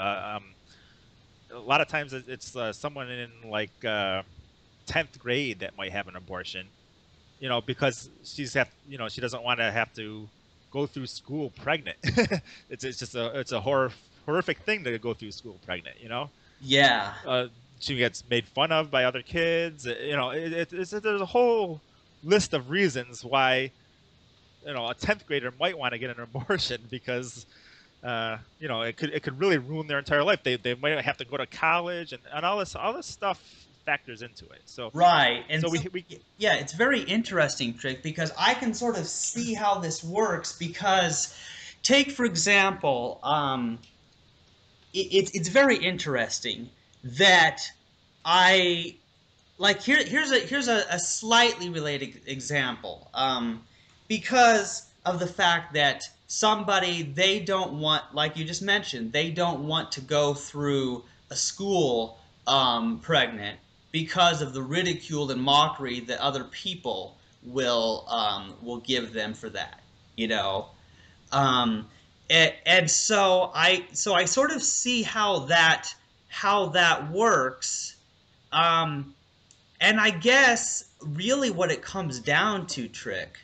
a lot of times it's someone in like 10th grade that might have an abortion. You know, because you know, she doesn't want to have to go through school pregnant. It's just it's a horrific thing to go through school pregnant. You know, Yeah. uh, she gets made fun of by other kids. You know, there's a whole list of reasons why, you know, a 10th grader might want to get an abortion because you know, it could really ruin their entire life. They might have to go to college, and all this stuff factors into it. Right. And So so, we yeah, it's very interesting, Trick, because I can sort of see how this works. Because, take for example, it's very interesting that I like here's a slightly related example because of the fact that somebody they don't want, like you just mentioned, they don't want to go through a school pregnant because of the ridicule and mockery that other people will give them for that, you know. um, and so I sort of see how that works. um, and I guess really what it comes down to, Trick,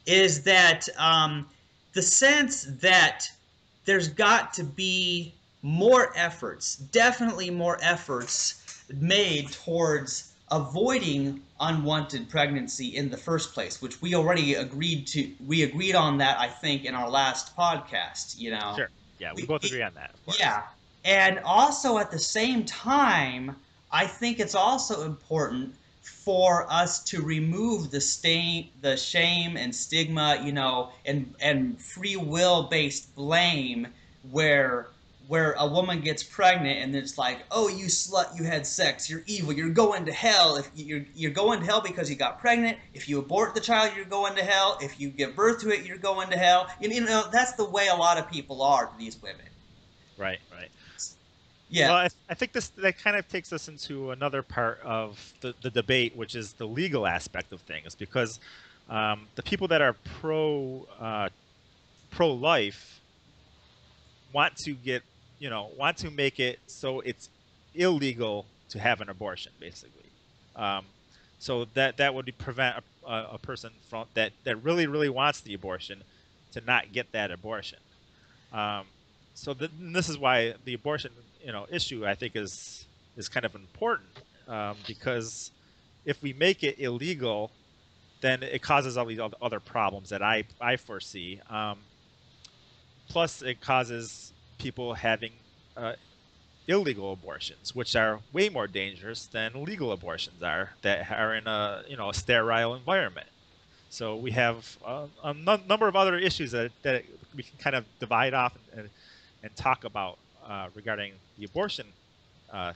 is that the sense that there's got to be more efforts, definitely more efforts made towards avoiding unwanted pregnancy in the first place, which we already agreed to. We agreed on that, I think, in our last podcast, you know. Sure. Yeah, we both We agree on that, of course. yeah. And also at the same time, I think it's also important for us to remove the shame and stigma, and free will based blame, where a woman gets pregnant and it's like, oh, you slut, you had sex, you're evil, you're going to hell. If you're going to hell because you got pregnant. If you abort the child, you're going to hell. If you give birth to it, you're going to hell. That's the way a lot of people are to these women. Right, right. Yeah. Well, I think that kind of takes us into another part of the debate, which is the legal aspect of things, because the people that are pro life want to get, want to make it so it's illegal to have an abortion, basically. Um, so that would prevent a person from that really wants the abortion to not get that abortion. Um, so this is why the abortion, issue, I think is kind of important, because if we make it illegal, then it causes all these other problems that I foresee. Plus, it causes people having uh, illegal abortions, which are way more dangerous than legal abortions are, that are in a sterile environment. So we have number of other issues that we can kind of divide off and talk about regarding the abortion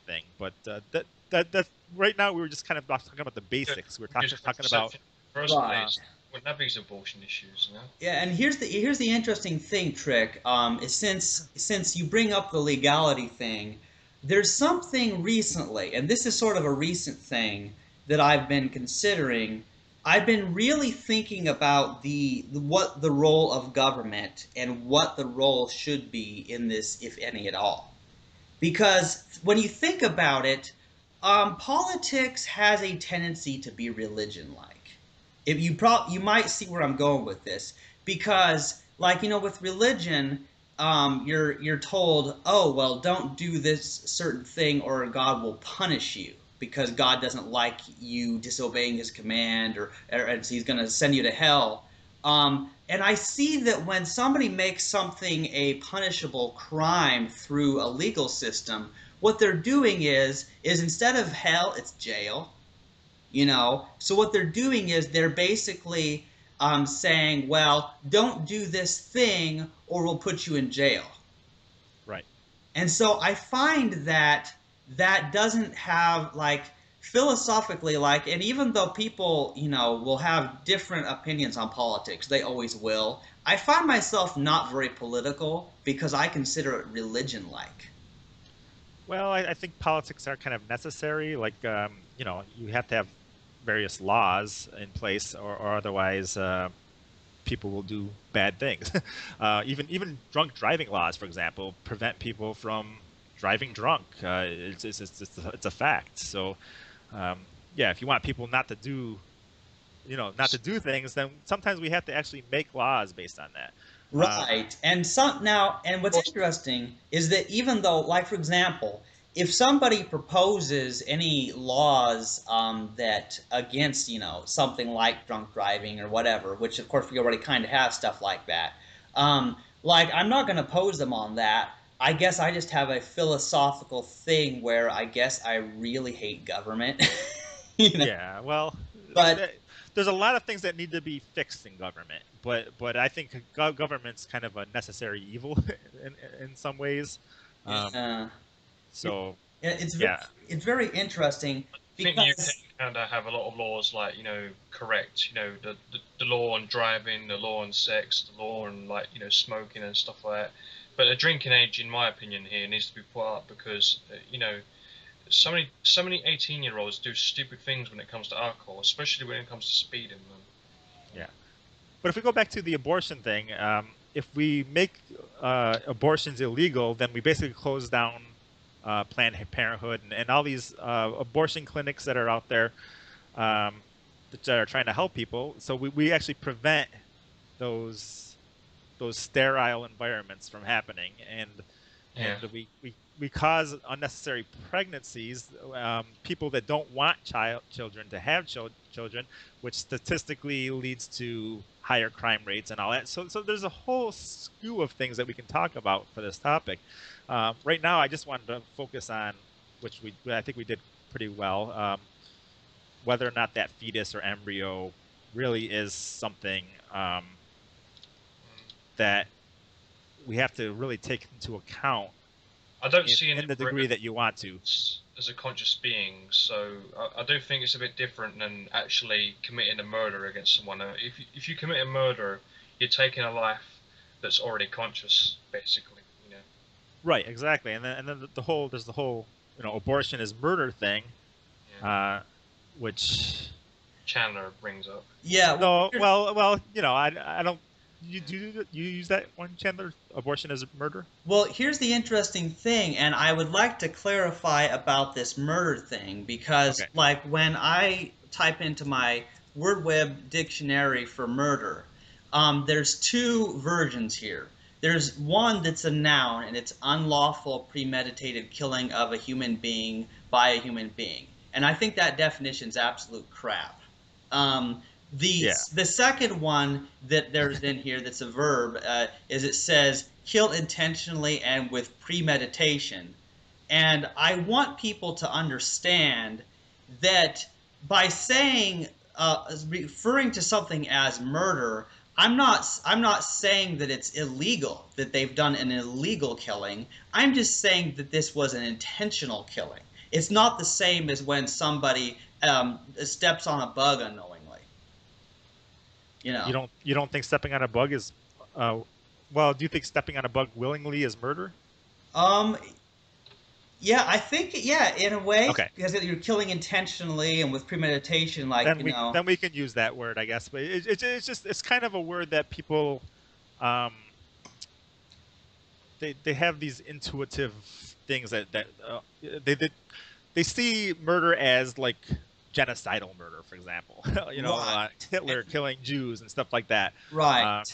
thing. But that right now we were just kind of talking about the basics. We're talking about first place, wouldn't have these abortion issues, Yeah, and here's the interesting thing, Trick. Is since you bring up the legality thing, there's something recently, and this is sort of a recent thing that I've been considering. I've been really thinking about what the role of government and what the role should be in this, if any at all. Because when you think about it, politics has a tendency to be religion-like. If you might see where I'm going with this, because like with religion, you're told, oh well, don't do this certain thing or God will punish you because God doesn't like you disobeying His command, or He's going to send you to hell. And I see that when somebody makes something a punishable crime through a legal system, what they're doing is instead of hell, it's jail. So what they're doing is they're basically saying, well, don't do this thing or we'll put you in jail. right. And so I find that that doesn't have, like, philosophically, like, and even though people, will have different opinions on politics, they always will. I find myself not very political because I consider it religion like. Well, I think politics are kind of necessary. Like, you have to have various laws in place, or otherwise people will do bad things. Even drunk driving laws, for example, prevent people from driving drunk. It's a fact. So, um, yeah, if you want people not to do, not to do things, then sometimes we have to actually make laws based on that. Um, Right. And what's interesting is that even though, like, for example, if somebody proposes any laws that against, something like drunk driving or whatever, which of course we already kind of have stuff like that, like, I'm not going to oppose them on that. I guess I just have a philosophical thing where I guess I really hate government. you know. Yeah, well, But there's a lot of things that need to be fixed in government, but I think government's kind of a necessary evil in some ways. Um, yeah, it, so it's very, yeah, it's very interesting I think the UK because and Canada have a lot of laws like, correct, the law on driving, the law on sex, the law on, like, smoking and stuff like that. But the drinking age, in my opinion, here needs to be put up because, so many 18-year-olds do stupid things when it comes to alcohol, especially when it comes to speeding, man. yeah. But if we go back to the abortion thing, if we make abortions illegal, then we basically close down Planned Parenthood and all these abortion clinics that are out there, um, that are trying to help people. So we actually prevent those those sterile environments from happening, and Yeah. we cause unnecessary pregnancies. People that don't want children to have children, which statistically leads to higher crime rates and all that. So there's a whole slew of things that we can talk about for this topic. Right now, I just wanted to focus on, which I think we did pretty well. whether or not that fetus or embryo really is something that we have to really take into account I don't see an in the degree that you want to. as a conscious being, so I do think it's a bit different than actually committing a murder against someone. If you commit a murder, you're taking a life that's already conscious, basically. You know. Right, exactly. And then there's the whole abortion is murder thing, Yeah. which Chandler brings up. Yeah, well, no, well, I don't. You use that one, Chandler? Abortion is murder. well, here's the interesting thing, and I would like to clarify about this murder thing because, Okay. like, when I type into my Word Web dictionary for murder, there's two versions here. There's one that's a noun, and it's unlawful, premeditated killing of a human being by a human being. And I think that definition's absolute crap. The Yeah. the second one that there's in here that's a verb is it says kill intentionally and with premeditation. And I want people to understand that by saying referring to something as murder, I'm not saying that it's illegal, that they've done an illegal killing. I'm just saying that this was an intentional killing. It's not the same as when somebody steps on a bug unknowingly. You know. You don't think stepping on a bug is, well, do you think stepping on a bug willingly is murder? Um, yeah, I think yeah, in a way, Okay. because you're killing intentionally and with premeditation, like Then we can use that word, I guess. But it's just it's kind of a word that people, um, they have these intuitive things that they see murder as like genocidal murder, for example. Right. Hitler killing Jews and stuff like that. Right.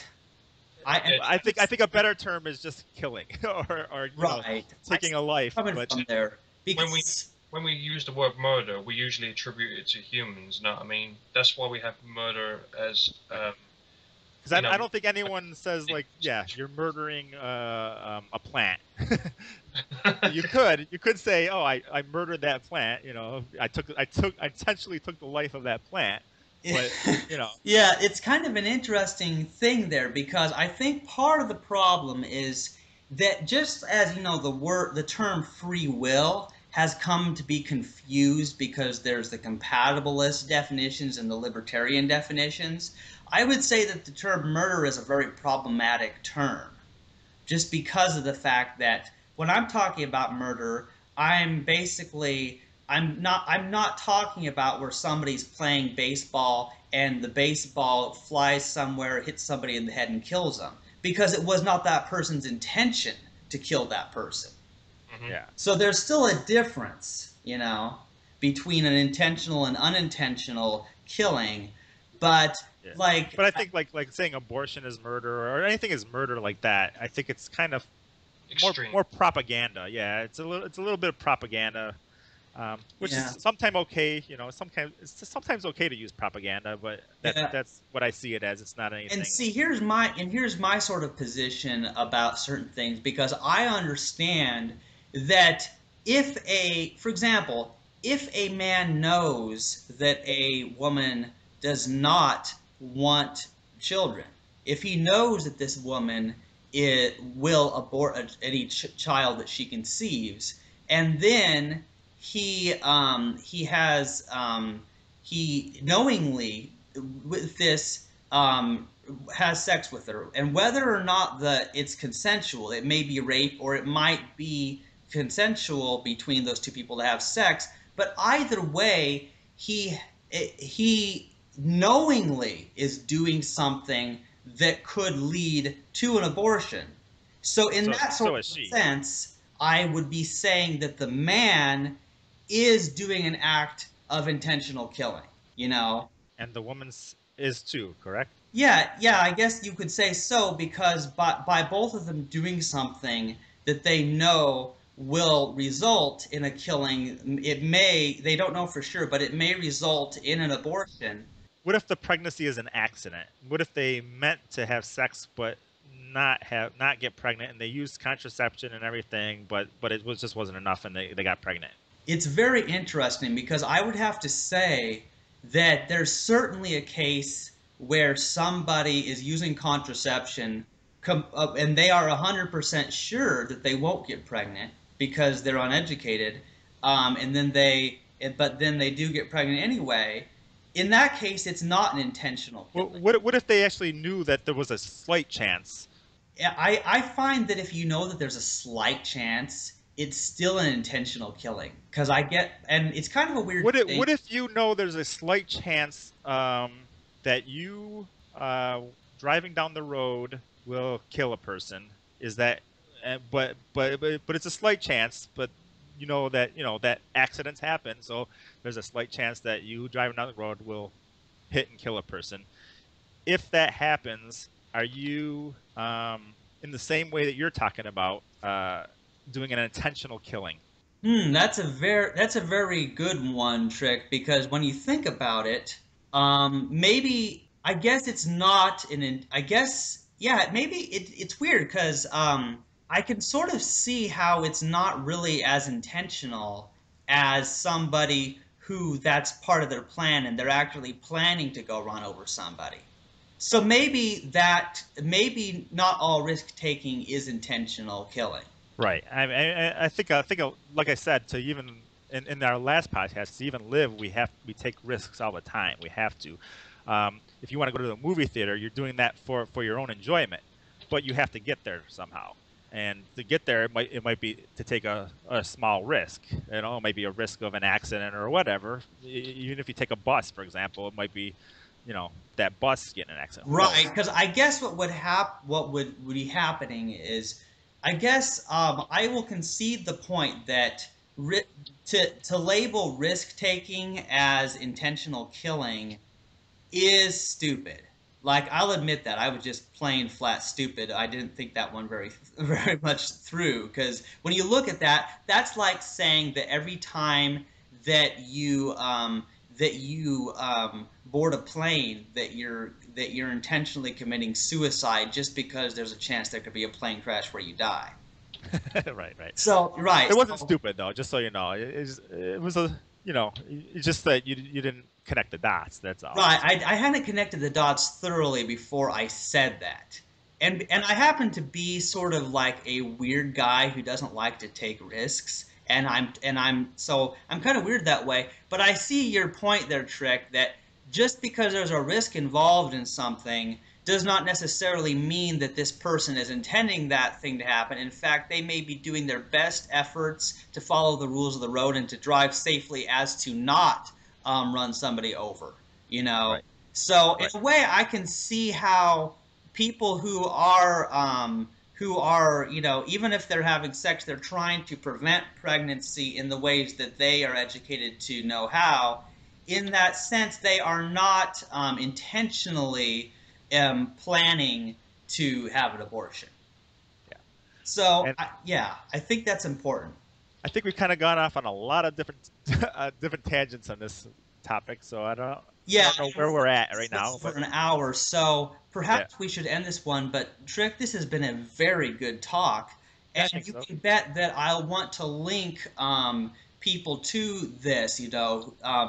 I think a better term is just killing or Right. taking a life. Coming But from there When we because when we use the word murder, we usually attribute it to humans. Know what I mean? That's why we have murder as because I don't think anyone says like, yeah, you're murdering a plant. You could say, oh, I murdered that plant. I intentionally took the life of that plant. But yeah, it's kind of an interesting thing there because I think part of the problem is that just as the term free will has come to be confused because there's the compatibilist definitions and the libertarian definitions, I would say that the term murder is a very problematic term just because of the fact that when I'm talking about murder, I'm not talking about where somebody's playing baseball and the baseball flies somewhere, hits somebody in the head and kills them because it was not that person's intention to kill that person. yeah. So there's still a difference, between an intentional and unintentional killing, but Yeah. like But I think like saying abortion is murder or anything is murder like that. I think it's kind of extreme. more propaganda. Yeah, it's a little bit of propaganda, which yeah. is sometimes okay. It's sometimes okay to use propaganda, but Yeah. that's what I see it as. It's not anything. And see, here's my sort of position about certain things because I understand that for example, if a man knows that a woman does not want children, if he knows that this woman will abort any child that she conceives, and then he knowingly with this has sex with her, and whether or not it's consensual, it may be rape or it might be consensual between those two people to have sex. But either way, he knowingly is doing something that could lead to an abortion. So in that So sort is of she. sense, I would be saying that the man is doing an act of intentional killing, And the woman's is too, correct? Yeah, I guess you could say so because by both of them doing something that they know will result in a killing, they don't know for sure, but it may result in an abortion. What if the pregnancy is an accident? What if they meant to have sex but not get pregnant and they used contraception and everything, but just wasn't enough and they got pregnant? It's very interesting because I would have to say that there's certainly a case where somebody is using contraception and they are 100% sure that they won't get pregnant because they're uneducated, and then but then they do get pregnant anyway. In that case, it's not an intentional killing. What if they actually knew that there was a slight chance? I find that if you know that there's a slight chance, it's still an intentional killing. Because and it's kind of a weird thing. What if you know there's a slight chance that you driving down the road will kill a person? Is that, but it's a slight chance. But you know that accidents happen, so there's a slight chance that you driving down the road will hit and kill a person. If that happens, are you in the same way that you're talking about doing an intentional killing? That's a very good one, Trick, because when you think about it, maybe I guess it's not I guess yeah, maybe it's weird because I can sort of see how it's not really as intentional as somebody who that's part of their plan and they're actually planning to go run over somebody. So maybe not all risk taking is intentional killing. Right. I think, like I said, to even in our last podcast, to even live, we take risks all the time. We have to. If you want to go to the movie theater, you're doing that for your own enjoyment, but you have to get there somehow. And to get there, it might be to take a small risk. You know, it might be a risk of an accident or whatever. Even if you take a bus, for example, it might be, that bus getting an accident. Right, because I guess what would be happening is, I guess I will concede the point that to label risk taking as intentional killing is stupid. Like, I'll admit that I was just plain flat stupid. I didn't think that one very much through, because when you look at that, that's like saying that every time that you board a plane, that you're intentionally committing suicide just because there's a chance there could be a plane crash where you die. Right, right. So right, It wasn't stupid though. Just so you know, it was a it's just that you didn't connect the dots. That's all. right. I hadn't connected the dots thoroughly before I said that. And I happen to be sort of like a weird guy who doesn't like to take risks. I'm kind of weird that way. But I see your point there, Trick, that just because there's a risk involved in something does not necessarily mean that this person is intending that thing to happen. In fact, they may be doing their best efforts to follow the rules of the road and to drive safely as to not run somebody over, you know? Right. So in Right. a way, I can see how people who are, even if they're having sex, they're trying to prevent pregnancy in the ways that they are educated to know how. In that sense, they are not intentionally planning to have an abortion. Yeah. So, And yeah, I think that's important. I think we've kind of gone off on a lot of different different tangents on this topic. So I Yeah, don't know where we're at right that's now, for but an hour, so yeah, perhaps we should end this one. But Trick, this has been a very good talk, yeah, I and think you so. can bet that I'll want to link people to this.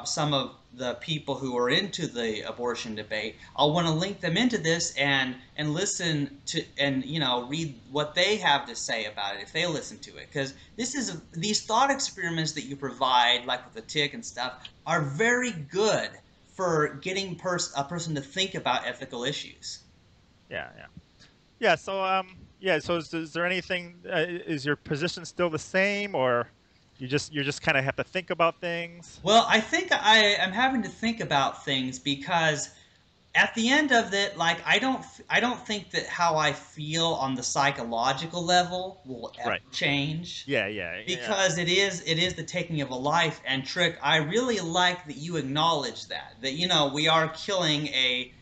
Some of the people who are into the abortion debate, I'll want to link them into this and listen to and read what they have to say about it if they listen to it, because these thought experiments that you provide, like with the tick and stuff, are very good for getting a person to think about ethical issues. Yeah, yeah, yeah. So yeah. So is there anything? Is your position still the same, or you're just kind of have to think about things? Well, I think I am having to think about things because at the end of it, like I don't think that how I feel on the psychological level will ever Right. change, Yeah, yeah, yeah. because it is the taking of a life. And Trick, I really like that you acknowledge that we are killing a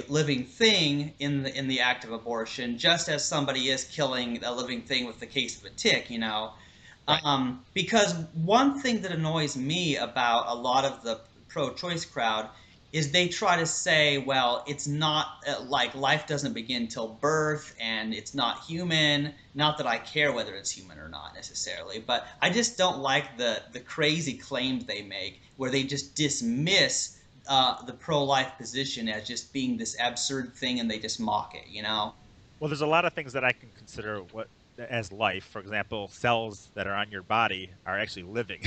living thing in the act of abortion, just as somebody is killing a living thing with the case of a tick. Right. Because one thing that annoys me about a lot of the pro-choice crowd is they try to say, well, it's not like life doesn't begin till birth and it's not human. Not that I care whether it's human or not necessarily, but I just don't like the crazy claims they make where they just dismiss the pro-life position as just being this absurd thing and they just mock it, you know? Well, there's a lot of things that I can consider what as life. For example, cells that are on your body are actually living.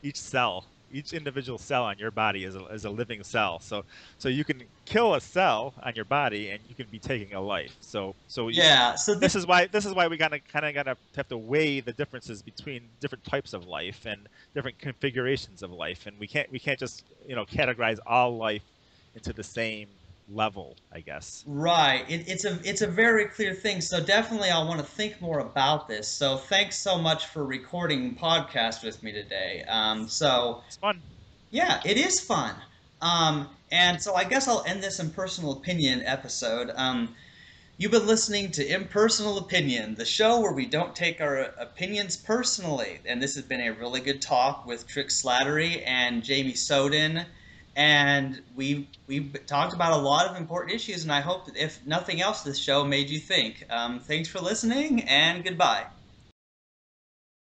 Each cell, each individual cell on your body is a living cell. So you can kill a cell on your body and you can be taking a life. Yeah. So this is why we gotta have to weigh the differences between different types of life and different configurations of life, and we can't just categorize all life into the same level, I guess. right. It's a very clear thing. So definitely I'll want to think more about this. So thanks so much for recording podcast with me today. So It's fun. yeah, it is fun. And so I guess I'll end this impersonal opinion episode. You've been listening to Impersonal Opinion, the show where we don't take our opinions personally. And this has been a really good talk with Trix Slattery and Jamie Soden. And we've talked about a lot of important issues, and I hope that if nothing else, this show made you think. Thanks for listening, and goodbye.